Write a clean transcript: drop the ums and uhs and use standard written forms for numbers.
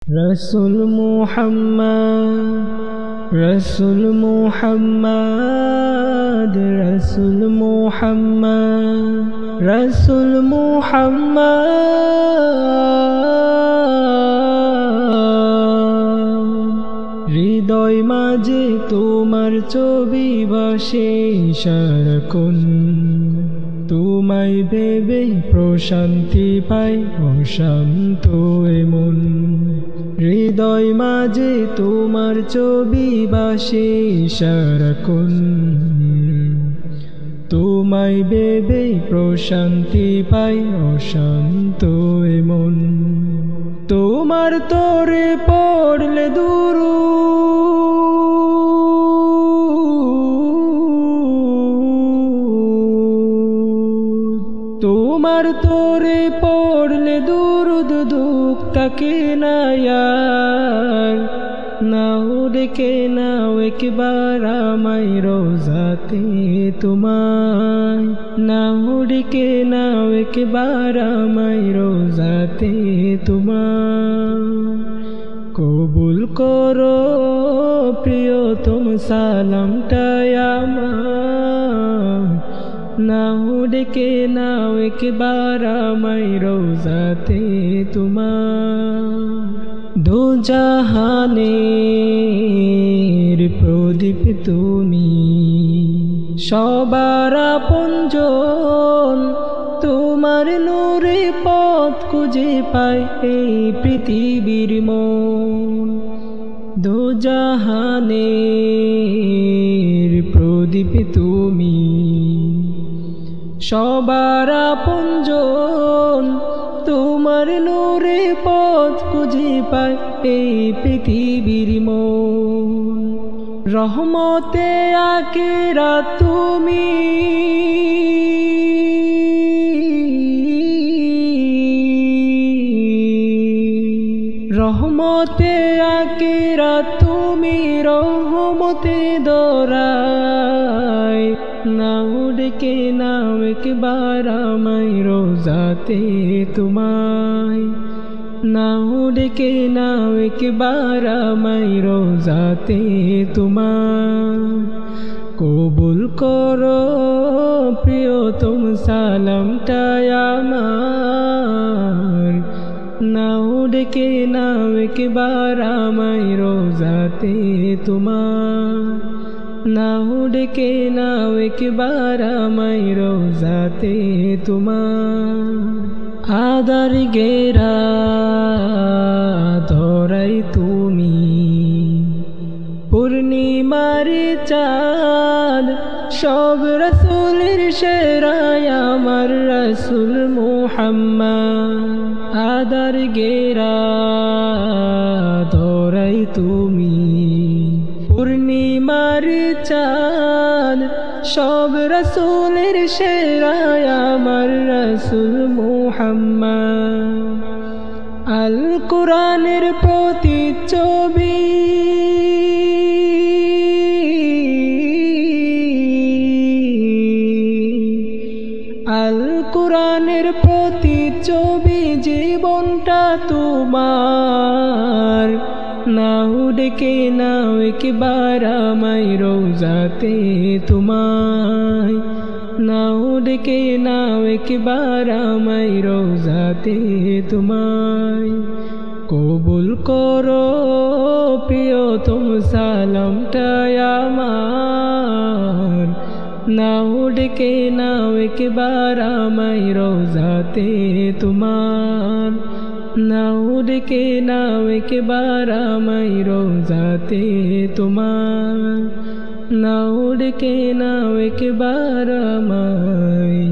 রসুল মুহাম্মদ রসুল মুহাম্মদ রসুল মুহাম্মদ রসুল মুহাম্মদ হৃদয় মাঝে তোমার ছবি ভাসে সারাক্ষণ তোমায় ভেবে প্রশান্তি পাই অশান্ত মন হৃদয় মাঝে তোমার ছবি ভাসে সারাক্ষণ তোমায় ভেবে প্রশান্তি পাই অশান্ত মন তোমার তরে পড়লে তোমার তোরে পড়লে দুরুদ দুঃখ থাকে না यार নাও ডেকে নাও একবার আমায় রোজাতে তোমায় নাও ডেকে নাও একবার আমায় রোজাতে তোমায় কবুল করো প্রিয়তম সালামটা আমার নাও ডেকে নাও একবার আমায় রোজাতে তোমার দু জাহানের প্রদীপ তুমি সবার আপনজন তোমার নূরে পথ খুঁজে পায় এই পৃথিবীর মন দু জাহানের প্রদীপ তুমি সবার আপনজন তোমার নূরে পথ খুঁজে পায় এই পৃথিবীর মন রহমতে আখিরাত তুমি রহমতে আখিরাত তুমি রহমতে দরাই নাও ডেকে নাও একবার আমায় রোজাতে তোমায় নাও ডেকে নাও একবার আমায় রোজাতে তোমায় কবুল করো প্রিয়তম সালামটা আমার নাও ডেকে নাও একবার আমায় রোজাতে তোমায় নাও ডেকে নাও একবার আমায় রোজাতে তোমার আদার গেরা ধরাই তুমি পূর্ণিমার চাঁদ সব রসুলের সেরাই আমার রসুল মুহাম্মদ আদার গেরা ধরাই তুমি পূর্ণিমার চাঁদ সব রসুলের সেরাই আমার রসুল মুহাম্মদ আল কুরআনের প্রতিচ্ছবি আল কুরআনের প্রতিচ্ছবি জীবনটা তোমার নাও ডেকে নাও একবার আমায় রোজাতে তোমায় নাও ডেকে নাও একবার আমায় রোজাতে তোমায় কবুল করো প্রিয়তম সালামটা আমার নাও ডেকে নাও একবার আমায় রোজাতে তোমার নাও ডেকে নাও একবার আমায় রোজাতে তোমার নাও ডেকে নাও একবার আমায়